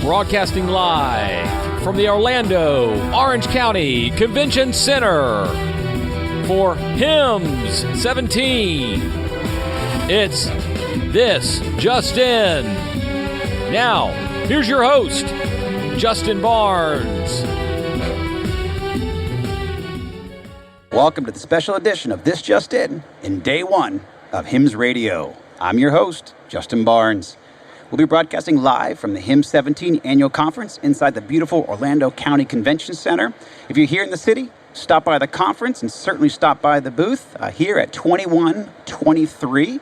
Broadcasting live from the Orlando, Orange County Convention Center for HIMSS17. It's This Just In. Now, here's your host, Justin Barnes. Welcome to the special edition of This Just In day one of HIMSS Radio. I'm your host, Justin Barnes. We'll be broadcasting live from the HIMSS17 annual conference inside the beautiful Orlando County Convention Center. If you're here in the city, stop by the conference and certainly stop by the booth here at 2123,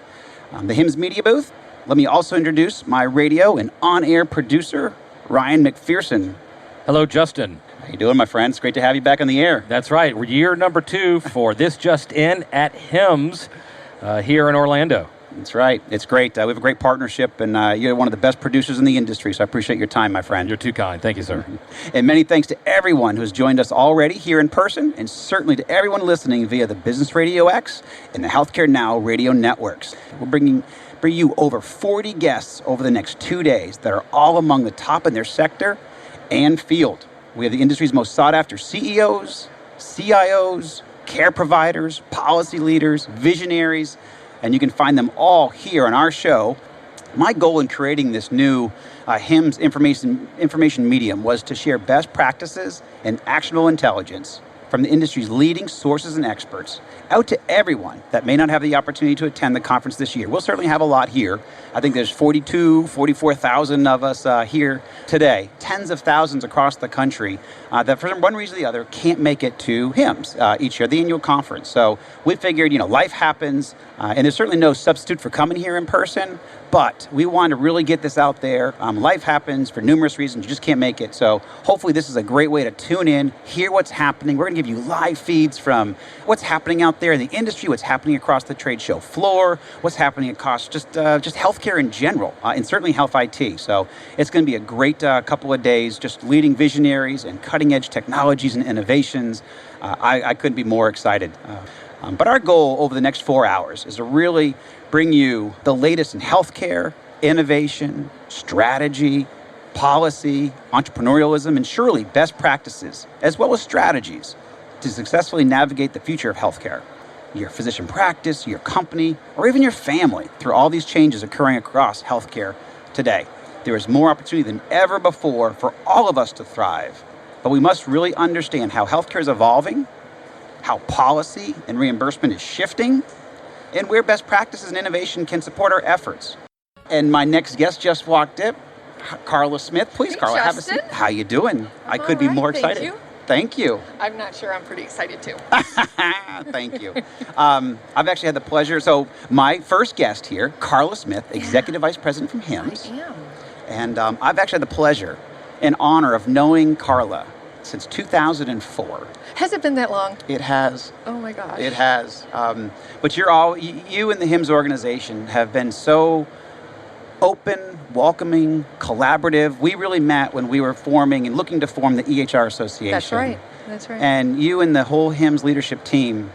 the HIMSS Media booth. Let me also introduce my radio and on-air producer, Ryan McPherson. Hello, Justin. How you doing, my friend? It's great to have you back on the air. That's right. We're year number 2 for This Just In at HIMSS here in Orlando. That's right. It's great. We have a great partnership, and you're one of the best producers in the industry, so I appreciate your time, my friend. You're too kind. Thank you, sir. And many thanks to everyone who has joined us already here in person, and certainly to everyone listening via the Business Radio X and the Healthcare Now radio networks. We're bringing you over 40 guests over the next 2 days that are all among the top in their sector and field. We have the industry's most sought-after CEOs, CIOs, care providers, policy leaders, visionaries, and you can find them all here on our show. My goal in creating this new HIMSS information medium was to share best practices and actionable intelligence from the industry's leading sources and experts out to everyone that may not have the opportunity to attend the conference this year. We'll certainly have a lot here. I think there's 44,000 of us here today, tens of thousands across the country that for one reason or the other can't make it to HIMSS each year, the annual conference. So we figured, life happens, and there's certainly no substitute for coming here in person, but we want to really get this out there. Life happens for numerous reasons. You just can't make it. So hopefully this is a great way to tune in, hear what's happening. We're going to give you live feeds from what's happening out there in the industry, what's happening across the trade show floor, what's happening across just healthcare in general, and certainly health IT. So it's going to be a great couple of days, just leading visionaries and cutting-edge technologies and innovations. I couldn't be more excited. But our goal over the next 4 hours is to really bring you the latest in healthcare, innovation, strategy, policy, entrepreneurialism, and surely best practices, as well as strategies to successfully navigate the future of healthcare. Your physician practice, your company, or even your family through all these changes occurring across healthcare today. There is more opportunity than ever before for all of us to thrive. But we must really understand how healthcare is evolving, how policy and reimbursement is shifting, and where best practices and innovation can support our efforts. And my next guest just walked in, Carla Smith. Please, Carla, have a seat. How you doing? I could be more excited. Thank you. I'm not sure. I'm pretty excited too. Thank you. I've actually had the pleasure. So my first guest here, Carla Smith, Executive Vice President from HIMSS. I am. And I've actually had the pleasure and honor of knowing Carla since 2004. Has it been that long? It has. Oh my gosh. It has. But you and the HIMSS organization have been so open, welcoming, collaborative. We really met when we were forming and looking to form the EHR Association. That's right. And you and the whole HIMSS leadership team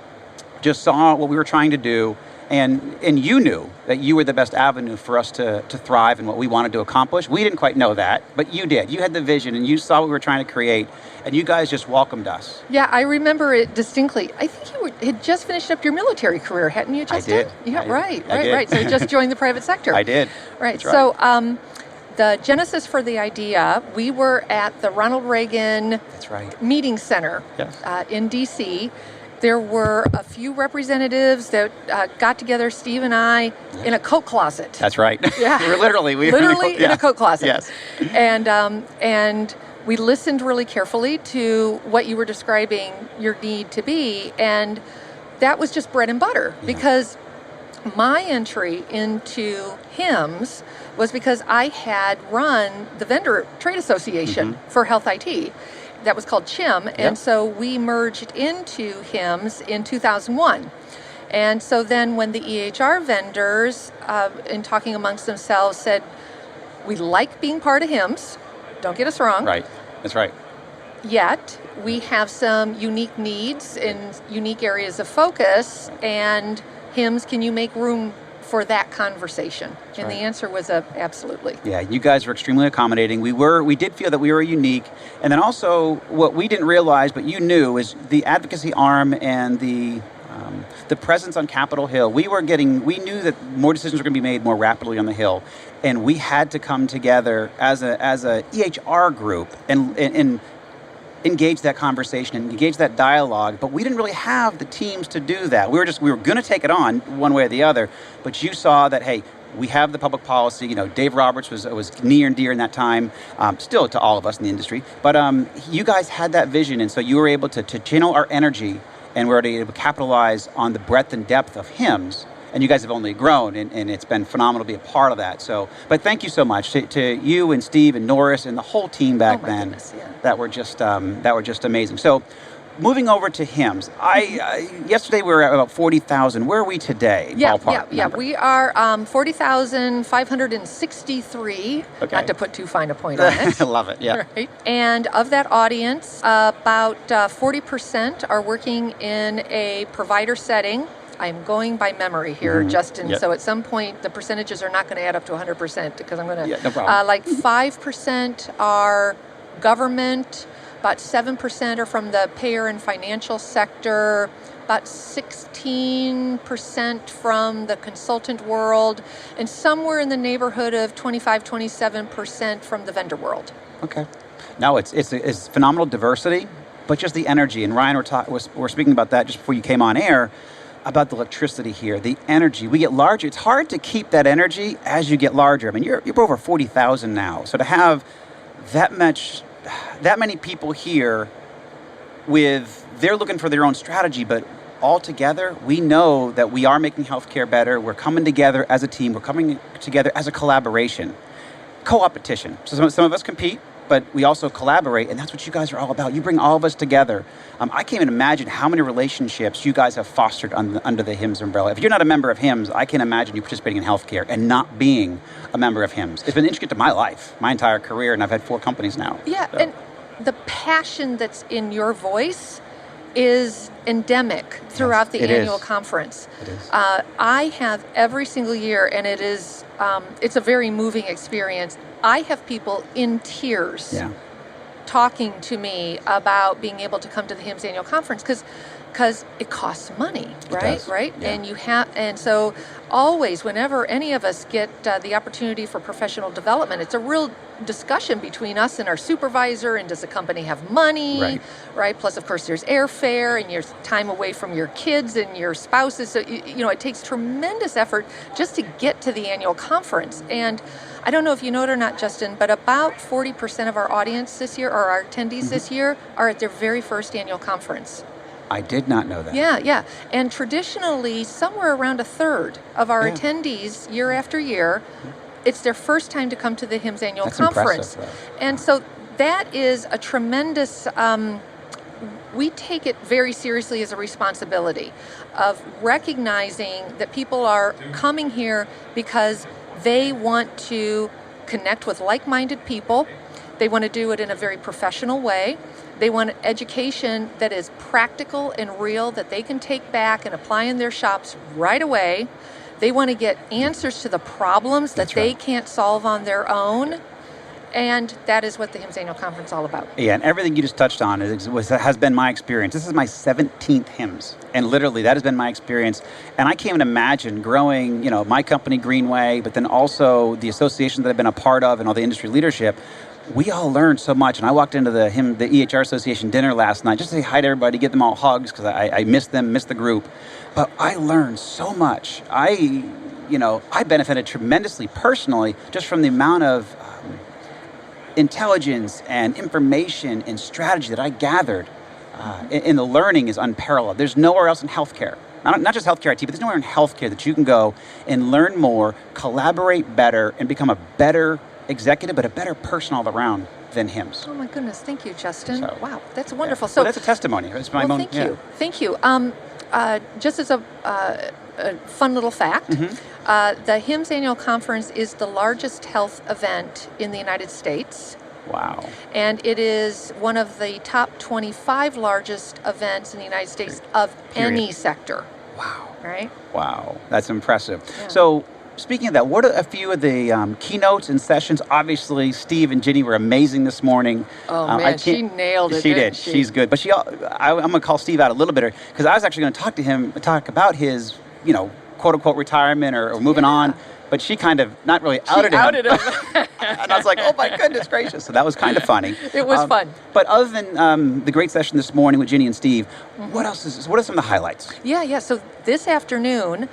just saw what we were trying to do, and you knew that you were the best avenue for us to thrive and what we wanted to accomplish. We didn't quite know that, but you did. You had the vision, and you saw what we were trying to create, and you guys just welcomed us. Yeah, I remember it distinctly. I think you had just finished up your military career, hadn't you, Justin? I did. Yeah, I did. right. So you just joined the private sector. I did. Right. That's So the genesis for the idea, we were at the Ronald Reagan That's right. Meeting Center in D.C. There were a few representatives that got together, Steve and I, in a coat closet. That's right. Yeah. We were literally in a coat closet. Yes. And we listened really carefully to what you were describing your need to be, and that was just bread and butter because my entry into HIMSS was because I had run the vendor trade association for health IT. That was called CHIM, and so we merged into HIMSS in 2001. And so then when the EHR vendors, in talking amongst themselves, said, we like being part of HIMSS, don't get us wrong. Right, that's right. Yet, we have some unique needs in unique areas of focus, and HIMSS, can you make room for that conversation? And right. the answer was absolutely. Yeah, you guys were extremely accommodating. We did feel that we were unique. And then also, what we didn't realize, but you knew, is the advocacy arm and the presence on Capitol Hill. We knew that more decisions were going to be made more rapidly on the Hill. And we had to come together as a EHR group and engage that conversation and engage that dialogue, but we didn't really have the teams to do that. We were going to take it on one way or the other, but you saw that, hey, we have the public policy. Dave Roberts was near and dear in that time, still to all of us in the industry, but you guys had that vision, and so you were able to channel our energy, and we were able to capitalize on the breadth and depth of HIMSS. And you guys have only grown, and it's been phenomenal to be a part of that. So, but thank you so much to you and Steve and Norris and the whole team back then. Goodness, yeah. That were just amazing. So, moving over to HIMSS, yesterday we were at about 40,000. Where are we today? Ballpark Yeah. number? We are 40,563. Okay. Not to put too fine a point on it. I love it. Yeah. Right. And of that audience, about 40% are working in a provider setting. I'm going by memory here, Justin. Yep. So at some point, the percentages are not going to add up to 100% because I'm going to. Yeah, no problem. Like 5% are government, about 7% are from the payer and financial sector, about 16% from the consultant world, and somewhere in the neighborhood of 27% from the vendor world. Okay. No, it's phenomenal diversity, but just the energy. And Ryan, we're speaking about that just before you came on air, about the electricity here, the energy. We get larger. It's hard to keep that energy as you get larger. I mean, you're over 40,000 now. So to have that many people here they're looking for their own strategy, but all together, we know that we are making healthcare better. We're coming together as a team. We're coming together as a collaboration, co-opetition. So some of us compete, but we also collaborate, and that's what you guys are all about. You bring all of us together. I can't even imagine how many relationships you guys have fostered under the HIMSS umbrella. If you're not a member of HIMSS, I can't imagine you participating in healthcare and not being a member of HIMSS. It's been intricate to my life, my entire career, and I've had 4 companies now. Yeah, So. and the passion that's in your voice is endemic throughout the it annual is. conference. It is. I have every single year, and it's a very moving experience. I have people in tears talking to me about being able to come to the HIMSS annual conference because it costs money, right? Right? Yeah. And so always, whenever any of us get the opportunity for professional development, it's a real discussion between us and our supervisor, and does the company have money, right? Plus, of course, there's airfare and your time away from your kids and your spouses. So, it takes tremendous effort just to get to the annual conference. And I don't know if you know it or not, Justin, but about 40% of our audience this year, or our attendees this year, are at their very first annual conference. I did not know that. Yeah. And traditionally, somewhere around a third of our attendees, year after year, it's their first time to come to the HIMSS annual conference. Impressive, and so that is a tremendous, we take it very seriously as a responsibility of recognizing that people are coming here because they want to connect with like-minded people. They want to do it in a very professional way. They want education that is practical and real, that they can take back and apply in their shops right away. They want to get answers to the problems that they can't solve on their own. And that is what the HIMSS Annual Conference is all about. Yeah, and everything you just touched on has been my experience. This is my 17th HIMSS, and literally that has been my experience. And I can't even imagine growing, my company Greenway, but then also the association that I've been a part of and all the industry leadership. We all learned so much, and I walked into the EHR Association dinner last night just to say hi to everybody, give them all hugs because I missed them, missed the group. But I learned so much. I benefited tremendously personally just from the amount of intelligence and information and strategy that I gathered. And the learning is unparalleled. There's nowhere else in healthcare. Not just healthcare IT, but there's nowhere in healthcare that you can go and learn more, collaborate better, and become a better executive, but a better person all around than HIMSS. Oh my goodness, thank you, Justin. So, wow, that's wonderful. So that's a testimony. It's my own. Thank you. Just as a fun little fact, the HIMSS Annual Conference is the largest health event in the United States. Wow. And it is one of the top 25 largest events in the United States of any sector. Wow. right? Wow, that's impressive. Yeah. So, speaking of that, what are a few of the keynotes and sessions? Obviously, Steve and Ginny were amazing this morning. Oh, man, she nailed it, She didn't did. she? She's good. But I'm going to call Steve out a little bit because I was actually going to talk about his, quote unquote retirement or moving on. But she kind of not really outed him. And I was like, oh my goodness gracious. So that was kind of funny. It was fun. But other than the great session this morning with Ginny and Steve, what are some of the highlights? Yeah. So this afternoon,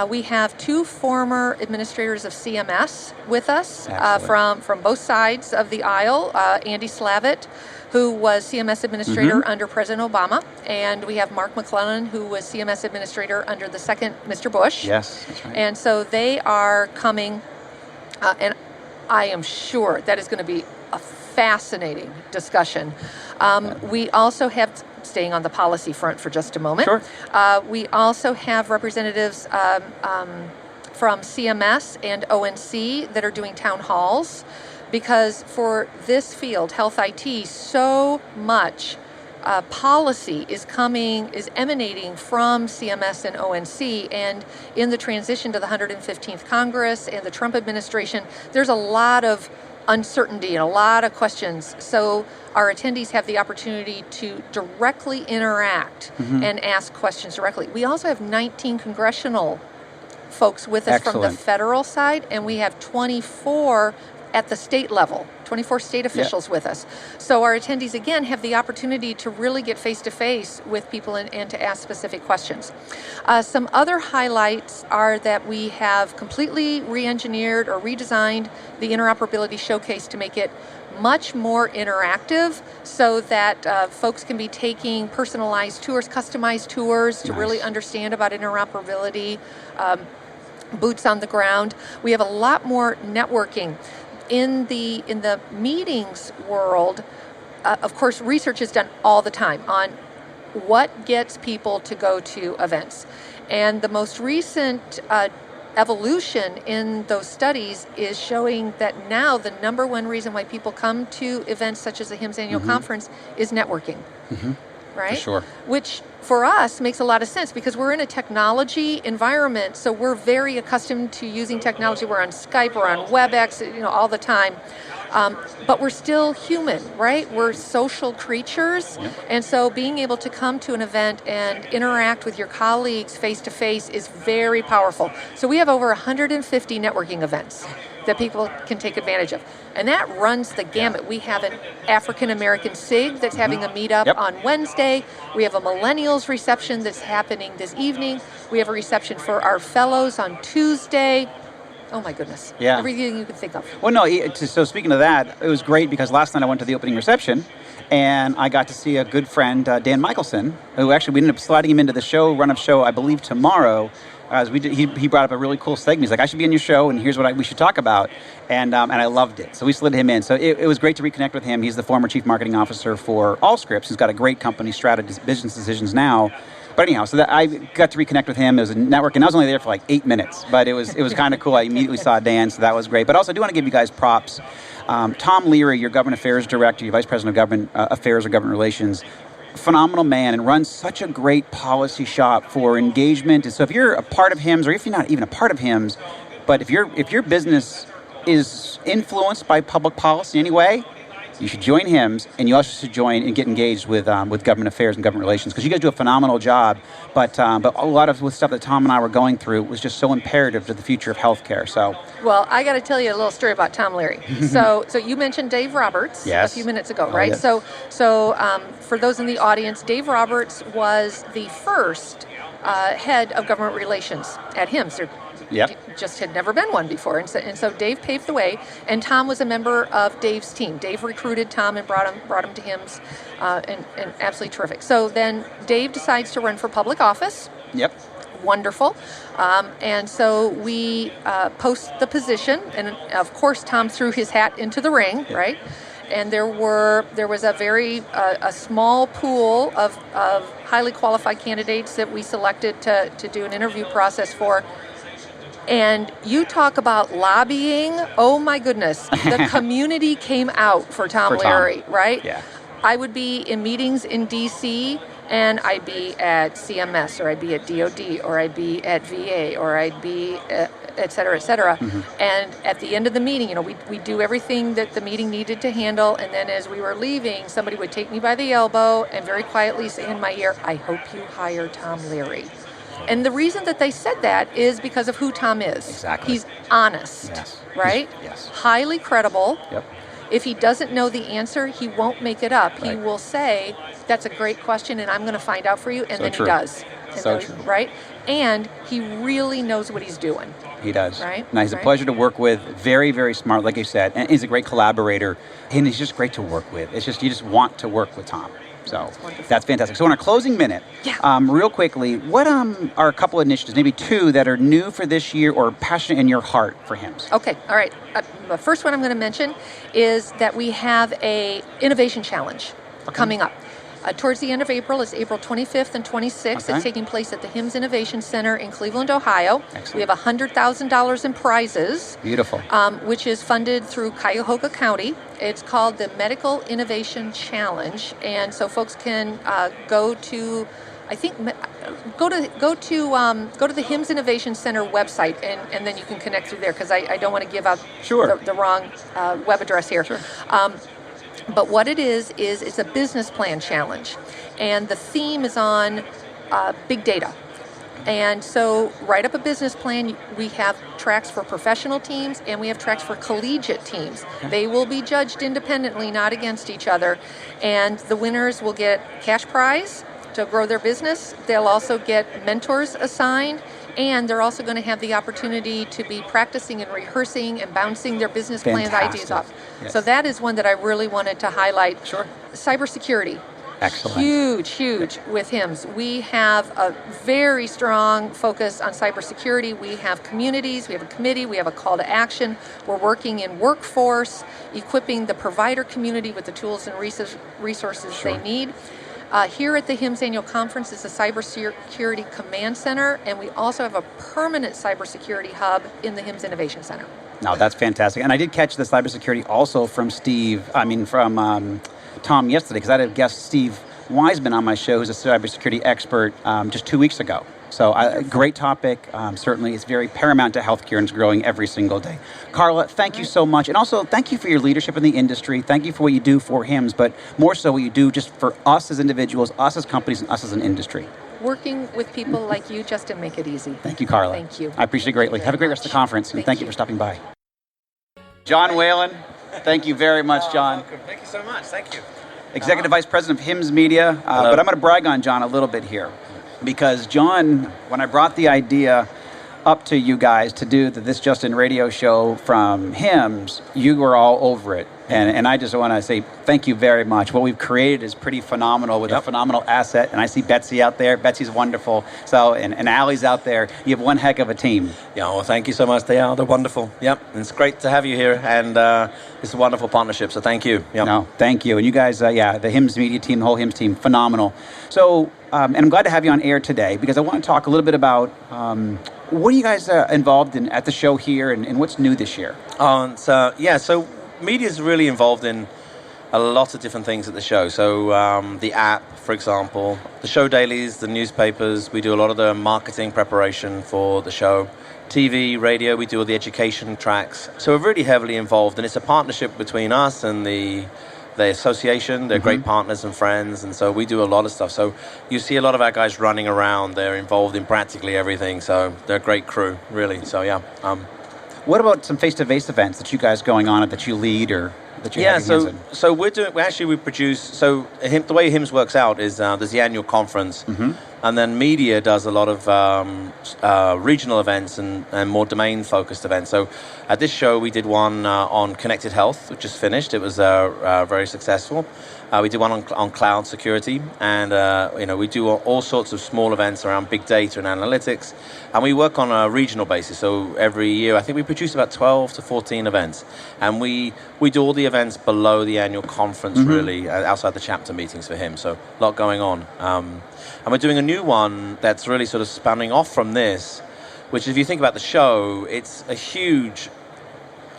we have 2 former administrators of CMS with us from both sides of the aisle. Andy Slavitt, who was CMS administrator under President Obama, and we have Mark McClellan, who was CMS administrator under the second Mr. Bush. Yes, that's right. And so they are coming, and I am sure that is going to be a fascinating discussion. We also have, staying on the policy front for just a moment, we also have representatives from CMS and ONC that are doing town halls, because for this field, health IT, so much policy is emanating from CMS and ONC, and in the transition to the 115th Congress and the Trump administration, there's a lot of uncertainty and a lot of questions. So our attendees have the opportunity to directly interact and ask questions directly. We also have 19 congressional folks with us from the federal side, and we have 24 at the state level, 24 state officials with us. So our attendees, again, have the opportunity to really get face-to-face with people and to ask specific questions. Some other highlights are that we have completely re-engineered or redesigned the interoperability showcase to make it much more interactive, so that folks can be taking personalized tours, customized tours to really understand about interoperability, boots on the ground. We have a lot more networking. In the meetings world, of course, research is done all the time on what gets people to go to events. And the most recent evolution in those studies is showing that now the number one reason why people come to events such as the HIMSS annual conference is networking. Right? For sure. Which for us makes a lot of sense because we're in a technology environment, so we're very accustomed to using technology. We're on Skype, we're on WebEx, all the time. But we're still human, right? We're social creatures. And so being able to come to an event and interact with your colleagues face to face is very powerful. So we have over 150 networking events that people can take advantage of. And that runs the gamut. We have an African American SIG that's having a meetup on Wednesday. We have a millennials reception that's happening this evening. We have a reception for our fellows on Tuesday. Oh my goodness. Yeah. Everything you can think of. Well, no, so speaking of that, it was great because last night I went to the opening reception and I got to see a good friend, Dan Michelson, who actually we ended up sliding him into the run of show, I believe tomorrow. He brought up a really cool segment. He's like, I should be on your show, and here's what we should talk about. And I loved it. So we slid him in. So it was great to reconnect with him. He's the former chief marketing officer for Allscripts. He's got a great company, Strata Business Decisions now. But anyhow, so I got to reconnect with him. It was a network, and I was only there for like 8 minutes. But it was kind of cool. I immediately saw Dan, so that was great. But also, I do want to give you guys props. Tom Leary, your government affairs director, your vice president of government affairs or government relations, phenomenal man and runs such a great policy shop for engagement. And so if you're a part of HIMSS, or if you're not even a part of HIMSS, but if your business is influenced by public policy in any way, you should join HIMSS, and you also should join and get engaged with government affairs and government relations, because you guys do a phenomenal job. But a lot of stuff that Tom and I were going through was just so imperative to the future of healthcare. So, well, I got to tell you a little story about Tom Leary. So you mentioned Dave Roberts a few minutes ago, right? Yes. So for those in the audience, Dave Roberts was the first head of government relations at HIMSS. There just had never been one before, and so Dave paved the way, and Tom was a member of Dave's team. Dave recruited Tom and brought him to HIMSS, and absolutely terrific. So then Dave decides to run for public office. Wonderful. And so we post the position, and of course Tom threw his hat into the ring, right? And there was a small pool of highly qualified candidates that we selected to do an interview process for. And you talk about lobbying, oh my goodness, the community came out for Tom Leary, right? Yeah. I would be in meetings in D.C., and I'd be at CMS, or I'd be at DOD, or I'd be at VA, or I'd be et cetera, et cetera. And at the end of the meeting, we do everything that the meeting needed to handle, and then as we were leaving, somebody would take me by the elbow and very quietly say in my ear, "I hope you hire Tom Leary." And the reason that they said that is because of who Tom is. Exactly. He's honest, Yes. right? Yes. Highly credible. Yep. If he doesn't know the answer, he won't make it up. He Right. will say, "That's a great question, and I'm going to find out for you," and So then true. he does. And So he- true. Right? And he really knows what he's doing. He does. Right, Now, he's a right. pleasure to work with. Very, very smart, like you said. And he's a great collaborator. And he's just great to work with. It's just, you just want to work with Tom. So wonderful. that's fantastic. So in our closing minute, Yeah. real quickly, what are a couple of initiatives, maybe two, that are new for this year or passionate in your heart for HIMSS? Okay, all right. The first one I'm going to mention is that we have a innovation challenge coming up. Towards the end of April, it's April 25th and 26th. Okay. It's taking place at the HIMSS Innovation Center in Cleveland, Ohio. Excellent. We have $100,000 in prizes, Beautiful. which is funded through Cuyahoga County. It's called the Medical Innovation Challenge, and so folks can go to, I think, go to the HIMSS Innovation Center website, and then you can connect through there, because I don't want to give out Sure. the wrong web address here. Sure. But what it is it's a business plan challenge, and the theme is on big data. And so write up a business plan. We have tracks for professional teams, and we have tracks for collegiate teams. They will be judged independently, not against each other. And the winners will get cash prize to grow their business. They'll also get mentors assigned, and they're also going to have the opportunity to be practicing and rehearsing and bouncing their business plan ideas Fantastic. off. Yes. So that is one that I really wanted to highlight. Sure. Cybersecurity. Excellent. Huge with HIMSS. We have a very strong focus on cybersecurity. We have communities, we have a committee, we have a call to action. We're working in workforce, equipping the provider community with the tools and resources Sure. they need. Here at the HIMSS Annual Conference is the Cybersecurity Command Center, and we also have a permanent cybersecurity hub in the HIMSS Innovation Center. No, that's fantastic. And I did catch the cybersecurity also from Tom yesterday, because I had a guest, Steve Wiseman, on my show, who's a cybersecurity expert, just 2 weeks ago. So great topic. Certainly, it's very paramount to healthcare, and it's growing every single day. Carla, thank you so much. And also, thank you for your leadership in the industry. Thank you for what you do for HIMSS, but more so what you do just for us as individuals, us as companies, and us as an industry. Working with people like you just to make it easy. Thank you, Carla. Thank you. I appreciate it greatly. Have a great rest of the conference, and thank you for stopping by. John Whelan, thank you very much, John. Welcome. Thank you so much. Thank you. Executive Vice President of HIMSS Media. But I'm going to brag on John a little bit here, because John, when I brought the idea up to you guys to do the This Just In radio show from HIMSS, you were all over it. And I just want to say thank you very much. What we've created is pretty phenomenal, with a phenomenal asset. And I see Betsy out there. Betsy's wonderful. So, and Allie's out there. You have one heck of a team. Yeah, well, thank you so much. They're wonderful. Yep, it's great to have you here, and it's a wonderful partnership, so thank you. Yep. No, thank you. And you guys, the HIMSS Media team, the whole HIMSS team, phenomenal. So, and I'm glad to have you on air today, because I want to talk a little bit about what are you guys involved in at the show here, and what's new this year? So media is really involved in a lot of different things at the show. So the app, for example, the show dailies, the newspapers, we do a lot of the marketing preparation for the show. TV, radio, we do all the education tracks. So we're really heavily involved, and it's a partnership between us and the association. They're great partners and friends, and so we do a lot of stuff. So you see a lot of our guys running around. They're involved in practically everything, so they're a great crew, really. So yeah. What about some face-to-face events that you guys going on that you lead, or that you have your hands in? So we produce. So the way HIMSS works out is there's the annual conference, and then media does a lot of regional events and more domain-focused events. So at this show we did one on connected health, which just finished. It was very successful. We did one on cloud security, and we do all sorts of small events around big data and analytics, and we work on a regional basis. So every year, I think we produce about 12 to 14 events, and we do all the events below the annual conference, really, outside the chapter meetings for HIMSS. So a lot going on, and we're doing a new one that's really sort of spanning off from this, which, if you think about the show, it's a huge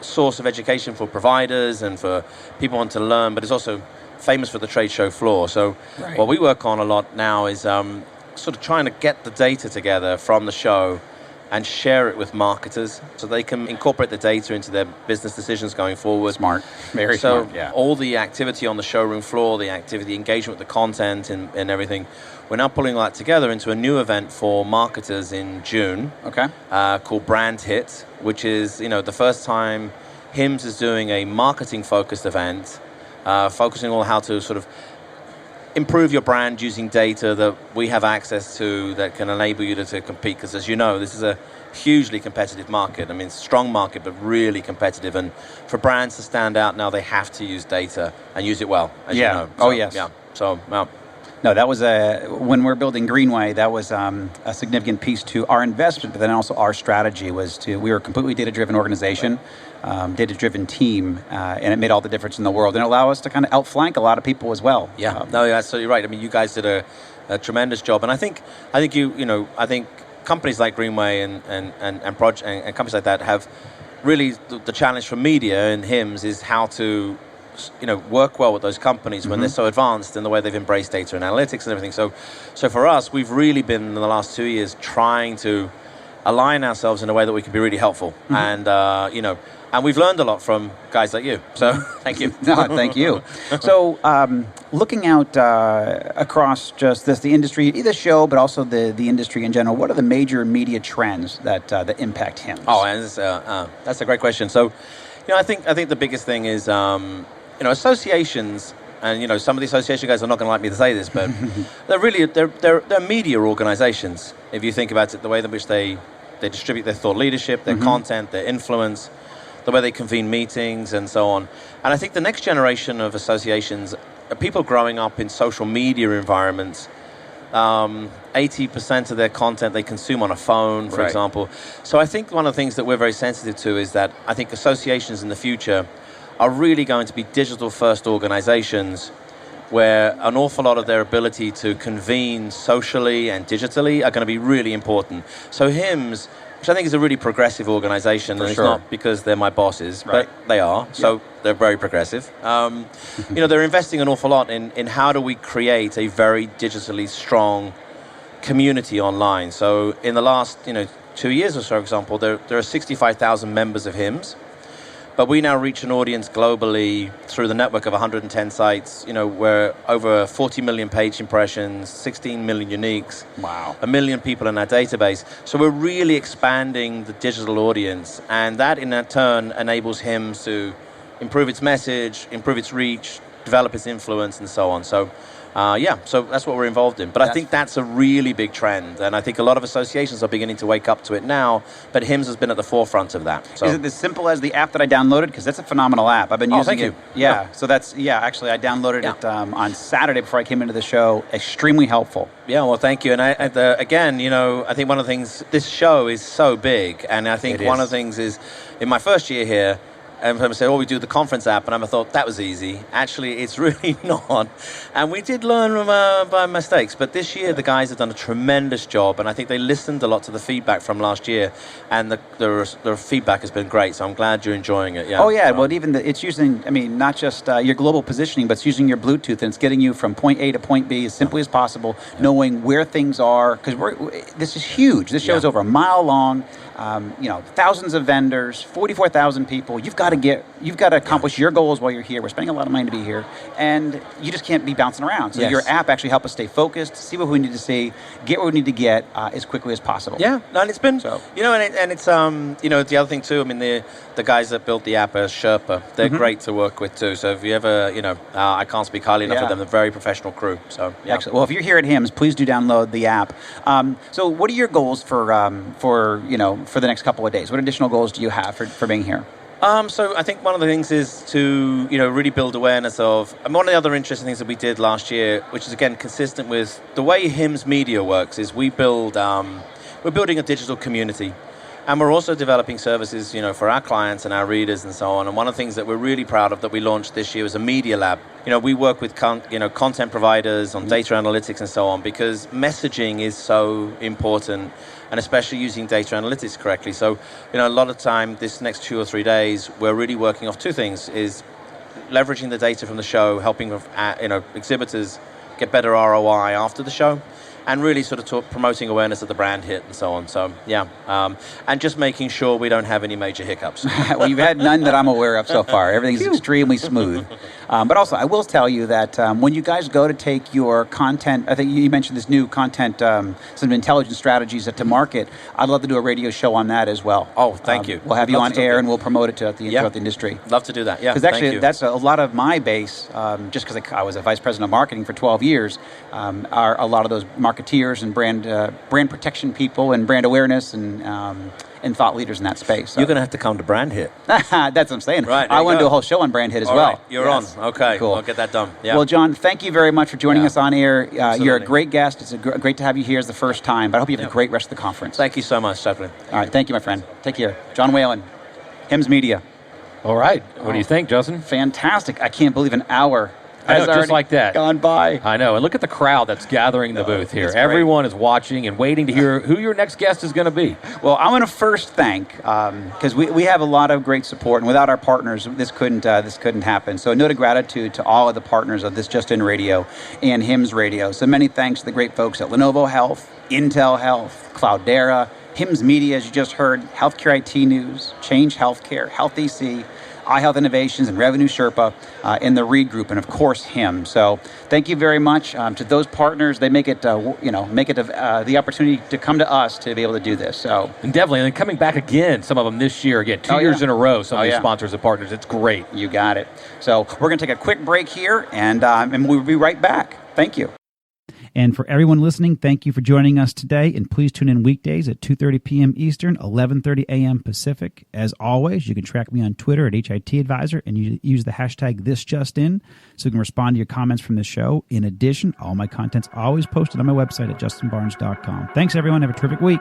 source of education for providers and for people who want to learn, but it's also famous for the trade show floor. So what we work on a lot now is sort of trying to get the data together from the show and share it with marketers so they can incorporate the data into their business decisions going forward. Smart. Very smart, yeah. All the activity on the showroom floor, the activity, the engagement with the content and everything, we're now pulling all that together into a new event for marketers in June. Okay. Called Brand Hit, which is, the first time HIMSS is doing a marketing-focused event, focusing on how to sort of improve your brand using data that we have access to that can enable you to compete. Because as you know, this is a hugely competitive market. I mean, it's a strong market, but really competitive. And for brands to stand out now, they have to use data and use it well, as you know. So, yes. Yeah. So, No, that was when we're building Greenway, that was a significant piece to our investment, but then also our strategy we were a completely data-driven organization, data-driven team, and it made all the difference in the world, and it allowed us to kind of outflank a lot of people as well. Yeah, no, you're absolutely right. I mean, you guys did a tremendous job, and I think companies like Greenway and companies like that have really the challenge for media and HIMSS is how to work well with those companies when they're so advanced in the way they've embraced data and analytics and everything. So for us, we've really been in the last 2 years trying to align ourselves in a way that we can be really helpful. And we've learned a lot from guys like you. So thank you. No, thank you. So looking out across just the industry, the show, but also the industry in general, what are the major media trends that impact HIMSS? Oh, and that's a great question. So, I think the biggest thing is associations, and some of the association guys are not going to like me to say this, but they're media organizations. If you think about it, the way in which they distribute their thought leadership, their content, their influence, the way they convene meetings, and so on. And I think the next generation of associations are people growing up in social media environments. 80% of their content they consume on a phone, for example. So I think one of the things that we're very sensitive to is that I think associations in the future are really going to be digital-first organizations where an awful lot of their ability to convene socially and digitally are going to be really important. So HIMSS, which I think is a really progressive organization, and it's not because they're my bosses, but they are, so they're very progressive. They're investing an awful lot in how do we create a very digitally strong community online. So in the last 2 years or so, for example, there are 65,000 members of HIMSS. But we now reach an audience globally through the network of 110 sites. We're over 40 million page impressions, 16 million uniques. Wow. 1 million people in our database. So we're really expanding the digital audience. And that, in turn, enables HIMSS to improve its message, improve its reach, develop its influence, and so on. So, so that's what we're involved in. But I think that's a really big trend. And I think a lot of associations are beginning to wake up to it now. But HIMSS has been at the forefront of that. So. Is it as simple as the app that I downloaded? Because that's a phenomenal app. I've been using it. Yeah. So that's, actually, I downloaded it on Saturday before I came into the show. Extremely helpful. Yeah, well, thank you. And again, I think one of the things, this show is so big. And I think one of the things is, in my first year here, and people say, we do the conference app, and I thought that was easy. Actually, it's really not. And we did learn by mistakes, but this year the guys have done a tremendous job, and I think they listened a lot to the feedback from last year, and the feedback has been great, so I'm glad you're enjoying it. Yeah. Oh, yeah, well, even it's using, not just your global positioning, but it's using your Bluetooth, and it's getting you from point A to point B as simply as possible, knowing where things are, because this is huge. This show is over a mile long. Thousands of vendors, 44,000 people. You've got to accomplish your goals while you're here. We're spending a lot of money to be here, and you just can't be bouncing around. So your app actually helps us stay focused, see what we need to see, get what we need to get as quickly as possible. Yeah, and it's been, and it's the other thing too. The guys that built the app are Sherpa. They're great to work with too. So if you ever, I can't speak highly enough of them. They're a very professional crew. So excellent. Well, if you're here at HIMSS, please do download the app. So what are your goals for the next couple of days? What additional goals do you have for being here? So I think one of the things is to, really build awareness of, and one of the other interesting things that we did last year, which is again consistent with the way HIMSS Media works, is we're building a digital community. And we're also developing services, for our clients and our readers and so on. And one of the things that we're really proud of that we launched this year was a media lab. We work with content providers on data analytics and so on, because messaging is so important, and especially using data analytics correctly. So, a lot of time, this next 2 or 3 days, we're really working off two things: is leveraging the data from the show, helping exhibitors get better ROI after the show, and really sort of promoting awareness of the brand hit and so on. So, yeah. And just making sure we don't have any major hiccups. Well, you've had none that I'm aware of so far. Everything's extremely smooth. But also, I will tell you that when you guys go to take your content, I think you mentioned this new content, some intelligence strategies to market. I'd love to do a radio show on that as well. Oh, thank you. We'll have you on air and we'll promote it throughout the industry. Love to do that, yeah. Because actually, that's a lot of my base, just because I was a vice president of marketing for 12 years, are a lot of those marketeers and brand protection people and brand awareness and thought leaders in that space. So. You're going to have to come to Brand Hit. That's what I'm saying. Right, I want to do a whole show on Brand Hit as well. Right, you're on. Okay, cool. I'll get that done. Yeah. Well, John, thank you very much for joining us on air. You're a great guest. It's great to have you here as the first time. But I hope you have a great rest of the conference. Thank you so much, Stephanie. All right, thank you, my friend. Take care. John Whelan, HIMSS Media. All right. What do you think, Justin? Fantastic. I can't believe an hour I know, just like that. Gone by. I know. And look at the crowd that's gathering in the booth here. Everyone is watching and waiting to hear who your next guest is going to be. Well, I want to first thank, because we have a lot of great support, and without our partners, this couldn't happen. So a note of gratitude to all of the partners of This Just In Radio and HIMSS Radio. So many thanks to the great folks at Lenovo Health, Intel Health, Cloudera, HIMSS Media, as you just heard, Healthcare IT News, Change Healthcare, Health EC, iHealth Innovations, and Revenue Sherpa, in the Reed Group, and of course HIMSS. So thank you very much to those partners. They make it, the opportunity to come to us to be able to do this. So and definitely, and coming back again, some of them this year, again, 2 years in a row. Some of these sponsors and partners. It's great. You got it. So we're going to take a quick break here, and we'll be right back. Thank you. And for everyone listening, thank you for joining us today. And please tune in weekdays at 2:30 p.m. Eastern, 11:30 a.m. Pacific. As always, you can track me on Twitter at HIT Advisor and use the hashtag ThisJustIn so you can respond to your comments from the show. In addition, all my content's always posted on my website at justinbarnes.com. Thanks, everyone. Have a terrific week.